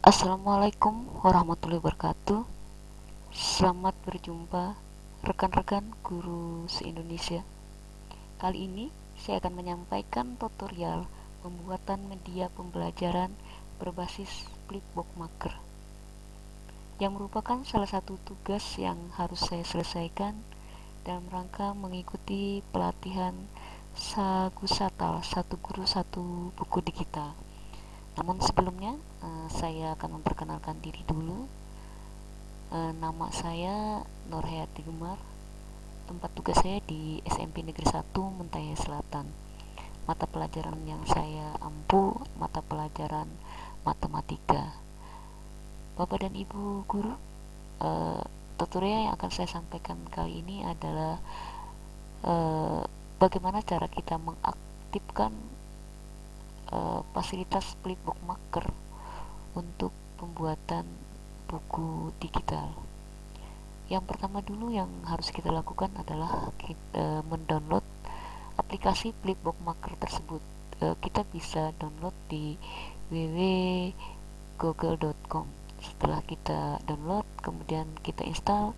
Assalamualaikum warahmatullahi wabarakatuh. Selamat berjumpa rekan-rekan guru se-Indonesia. Kali ini saya akan menyampaikan tutorial pembuatan media pembelajaran berbasis Flipbook Maker yang merupakan salah satu tugas yang harus saya selesaikan dalam rangka mengikuti pelatihan Sagusatal satu guru satu buku digital. Namun sebelumnya saya akan memperkenalkan diri dulu. Nama saya Nurhayati Gemar. Tempat tugas saya di SMP Negeri 1 Mentaya Selatan. Mata pelajaran yang saya ampu mata pelajaran matematika. Bapak dan Ibu guru, tutorial yang akan saya sampaikan kali ini adalah bagaimana cara kita mengaktifkan fasilitas Flipbook Maker untuk pembuatan buku digital. Yang pertama dulu yang harus kita lakukan adalah kita mendownload aplikasi Flipbook Maker tersebut. Kita bisa download di www.google.com. Setelah kita download, kemudian kita install,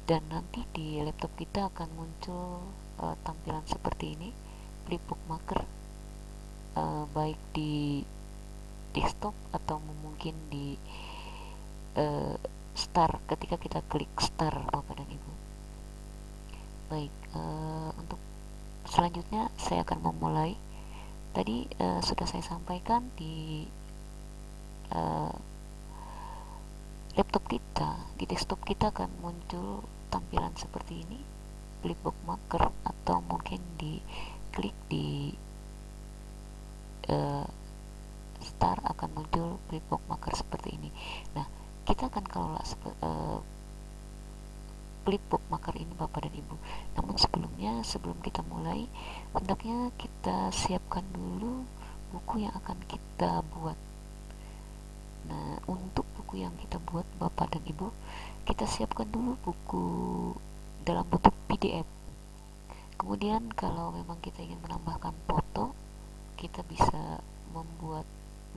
dan nanti di laptop kita akan muncul tampilan seperti ini, Flipbook Maker, baik di desktop atau mungkin di start ketika kita klik start, Bapak dan Ibu. Baik, untuk selanjutnya saya akan memulai. Tadi sudah saya sampaikan di laptop kita, di desktop kita akan muncul tampilan seperti ini, Flipbook Maker, atau mungkin di klik di start akan muncul Flipbook Maker seperti ini. Nah, kita akan kelola Flipbook Maker ini, Bapak dan Ibu. Namun sebelumnya, sebelum kita mulai, hendaknya kita siapkan dulu buku yang akan kita buat. Nah, untuk buku yang kita buat, Bapak dan Ibu, kita siapkan dulu buku dalam bentuk PDF. Kemudian kalau memang kita ingin menambahkan foto, kita bisa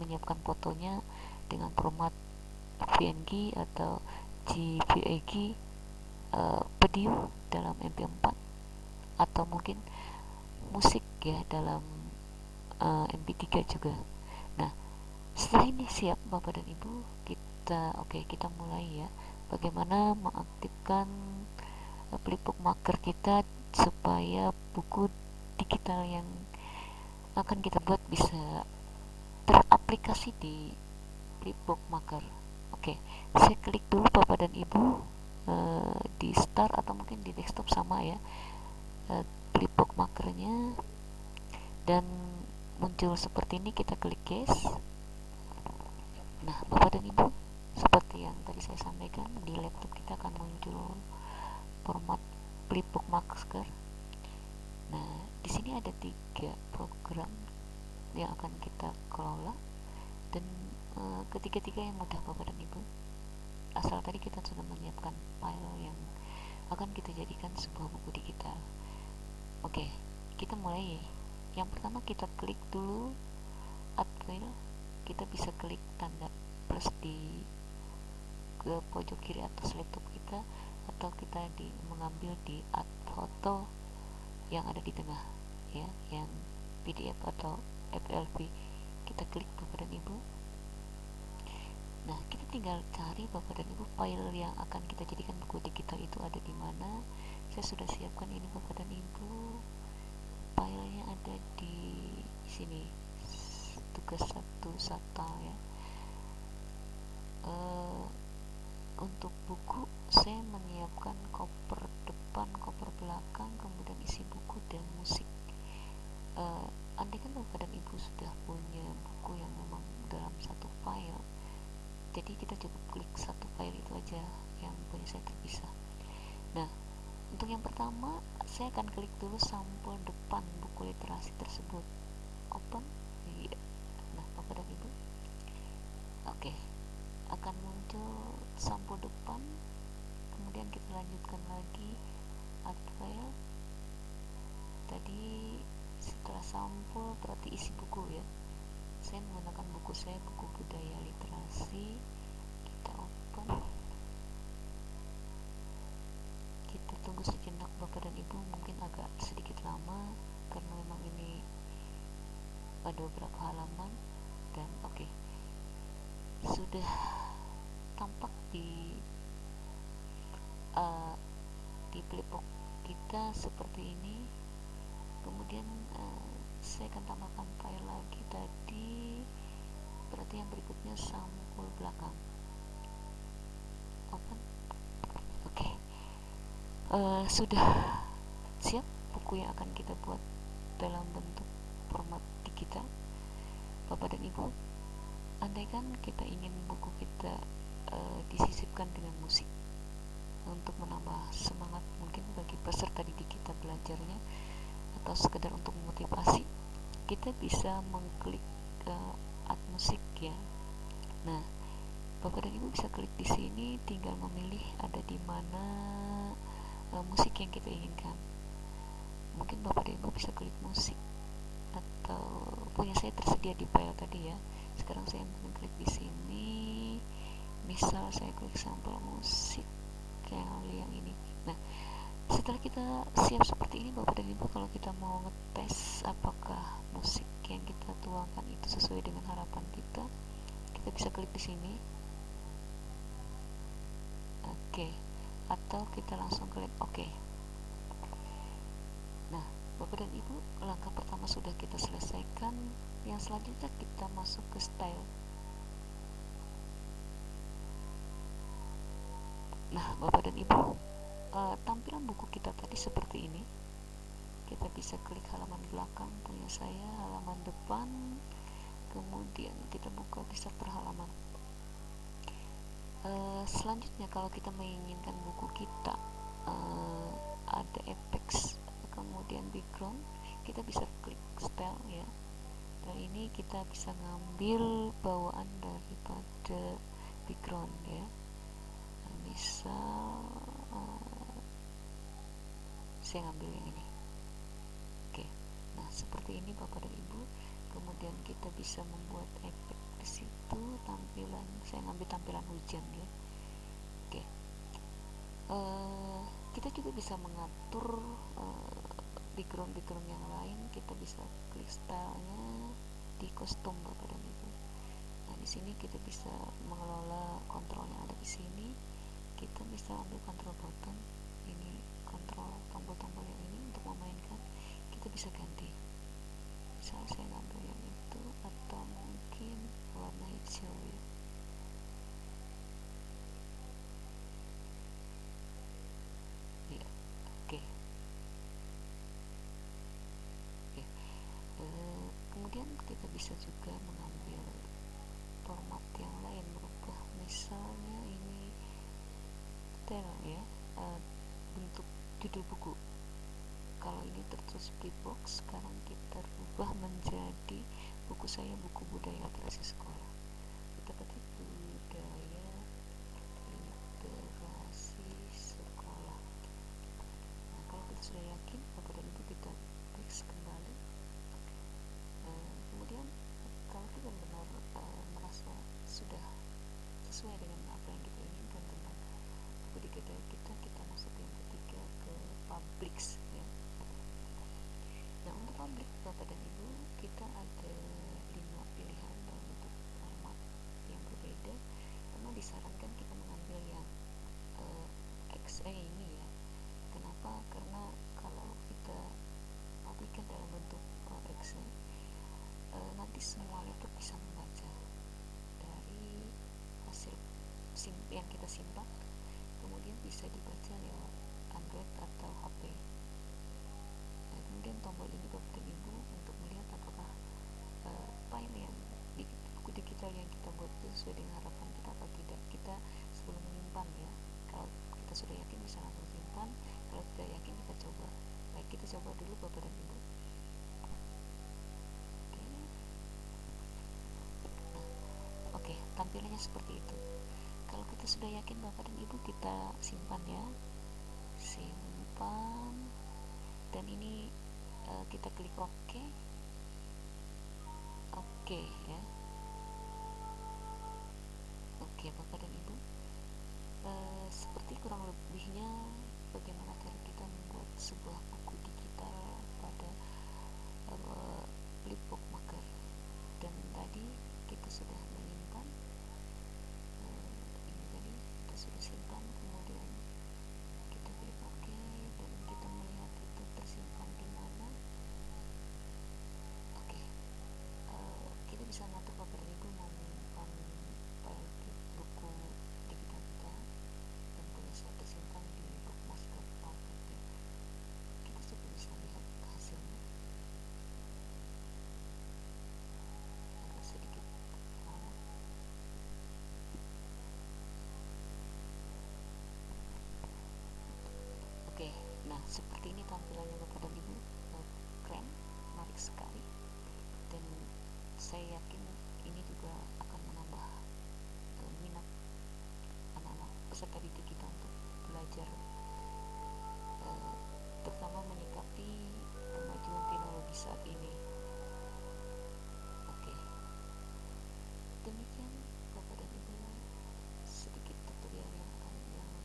menyiapkan fotonya dengan format PNG atau JPEG, video dalam MP4, atau mungkin musik ya dalam MP3 juga. Nah, setelah ini siap Bapak dan Ibu, kita mulai ya. Bagaimana mengaktifkan Flipbook Maker kita supaya buku digital yang akan kita buat bisa teraplikasi di Flipbook Maker. Oke, saya klik dulu Bapak dan Ibu di start atau mungkin di desktop sama ya, Flipbook Makernya, dan muncul seperti ini. Kita klik yes. Nah, Bapak dan Ibu, seperti yang tadi saya sampaikan, di laptop kita akan muncul format Flipbook Maker. Nah, di sini ada 3 program yang akan kita kelola, dan ketiga-tiga yang mudah Bapak dan Ibu, asal tadi kita sudah menyiapkan file yang akan kita jadikan sebuah buku digital. Oke, kita mulai. Yang pertama kita klik dulu add file. Kita bisa klik tanda plus di pojok kiri atas laptop kita, atau kita mengambil di add foto yang ada di tengah ya, yang PDF atau FLV. Kita klik Bapak dan Ibu. Nah, kita tinggal cari Bapak dan Ibu file yang akan kita jadikan buku digital itu ada di mana. Saya sudah siapkan ini Bapak dan Ibu. Filenya ada di sini, tugas 1 Sata ya. Untuk buku saya menyiapkan cover depan, cover belakang, kemudian isi buku dan musik. Andai kan Bapak dan Ibu sudah punya buku yang memang dalam satu file, jadi kita cukup klik satu file itu aja yang punya saya terpisah. Nah, untuk yang pertama saya akan klik dulu sampul depan buku literasi tersebut, open. Nah, Bapak dan Ibu, oke, akan muncul sampul depan. Kemudian kita lanjutkan lagi add file. Tadi setelah sampul berarti isi buku ya, saya menggunakan buku saya, buku budaya literasi ada beberapa halaman dan oke, sudah tampak uh, di flipbook kita seperti ini. Kemudian saya akan tambahkan file lagi tadi, berarti yang berikutnya sampul belakang. Open. Oke. Sudah siap buku yang akan kita buat dalam bentuk format digital. Bapak dan Ibu, andaikan kita ingin buku kita disisipkan dengan musik untuk menambah semangat mungkin bagi peserta didik kita belajarnya, atau sekedar untuk memotivasi, kita bisa mengklik add musik ya. Nah, Bapak dan Ibu bisa klik di sini, tinggal memilih ada di mana musik yang kita inginkan. Mungkin Bapak dan Ibu bisa klik musik, atau punya saya tersedia di file tadi ya. Sekarang saya mungkin klik di sini, misal saya klik sampel musik yang ini. Nah, setelah kita siap seperti ini Bapak dan Ibu, kalau kita mau ngetes apakah musik yang kita tuangkan itu sesuai dengan harapan kita bisa klik di sini. Oke. Atau kita langsung klik oke. Nah, Bapak dan Ibu, langkah pertama sudah kita selesaikan. Yang selanjutnya kita masuk ke style. Nah, Bapak dan Ibu, tampilan buku kita tadi seperti ini. Kita bisa klik halaman belakang punya saya, halaman depan, kemudian kita buka bisa per halaman. Selanjutnya kalau kita menginginkan buku kita ada efek, kemudian background, kita bisa klik style ya. Dan ini kita bisa ngambil bawaan daripada background ya. Nah, misal saya ngambil yang ini. Oke. Nah, seperti ini Bapak dan Ibu. Kemudian kita bisa membuat efek di situ, tampilan saya ngambil tampilan hujan ya. Oke. Kita juga bisa mengatur background yang lain. Kita bisa klik stylenya di kostum Bapak dan Ibu. Nah, di sini kita bisa mengelola kontrolnya ada di sini. Kita bisa ambil kontrol button, ini kontrol tombol-tombol yang ini untuk memainkan. Kita bisa ganti. Misalnya saya ngambil yang itu, atau mungkin warna hijau ya. Ya, oke. Kemudian kita bisa juga mengambil format yang lain, merubah misalnya ini title ya, bentuk judul buku. Kalau ini tertulis flipbox, sekarang kita rubah menjadi buku saya, buku budaya literasi sekolah. Kita ketik budaya literasi sekolah. Nah, kalau kita sudah yakin Bapak dan Ibu, kita klik kembali. Kemudian kalau kita benar merasa sudah sesuai dengan apa yang kita inginkan tentang buku digital kita masuk yang ketiga ke publish ya. Nah, untuk publish Bapak dan Ibu, kita ada 5 pilihan dalam bentuk format yang berbeda. Memang disarankan kita mengambil yang XE ini ya. Kenapa? Karena kalau kita publikkan dalam bentuk XE, nanti semua laptop bisa membaca dari hasil yang kita simpan, kemudian bisa dibaca lewat Android atau HP. Nah, kemudian tombol ini Bapak dan Ibu untuk melihat apakah file yang di buku digital yang kita buat itu sesuai dengan harapan kita atau tidak. Kita sebelum menyimpan ya, kalau kita sudah yakin bisa langsung simpan, kalau tidak yakin kita coba. Baik, kita coba dulu Bapak dan Ibu. Oke, tampilannya seperti itu. Kalau kita sudah yakin Bapak dan Ibu, kita simpan ya. Simpan. Dan ini kita klik OK. Oke ya. Oke Bapak dan Ibu. Seperti kurang lebihnya bagaimana cara kita membuat sebuah buku digital pada flipbook maker. seperti ini tampilannya Bapak dan Ibu. Keren, menarik sekali, dan saya yakin ini juga akan menambah minat anak-anak peserta didik kita untuk belajar, terutama menyikapi kemajuan teknologi saat ini. Oke, demikian Bapak dan Ibu sedikit tutorial yang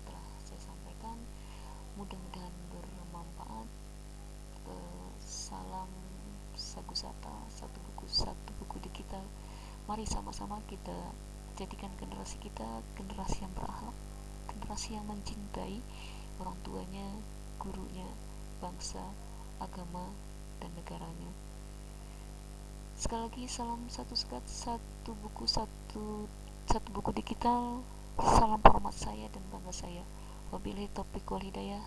telah saya sampaikan. Mudah-mudahan bermanfaat. Salam Sagu Sata, satu buku digital. Mari sama-sama kita jadikan generasi kita generasi yang berakhlak, generasi yang mencintai orang tuanya, gurunya, bangsa, agama, dan negaranya. Sekali lagi, salam satu sekat, satu buku digital. Salam hormat saya dan bangga saya. Wabillahi taufiq wal hidayah.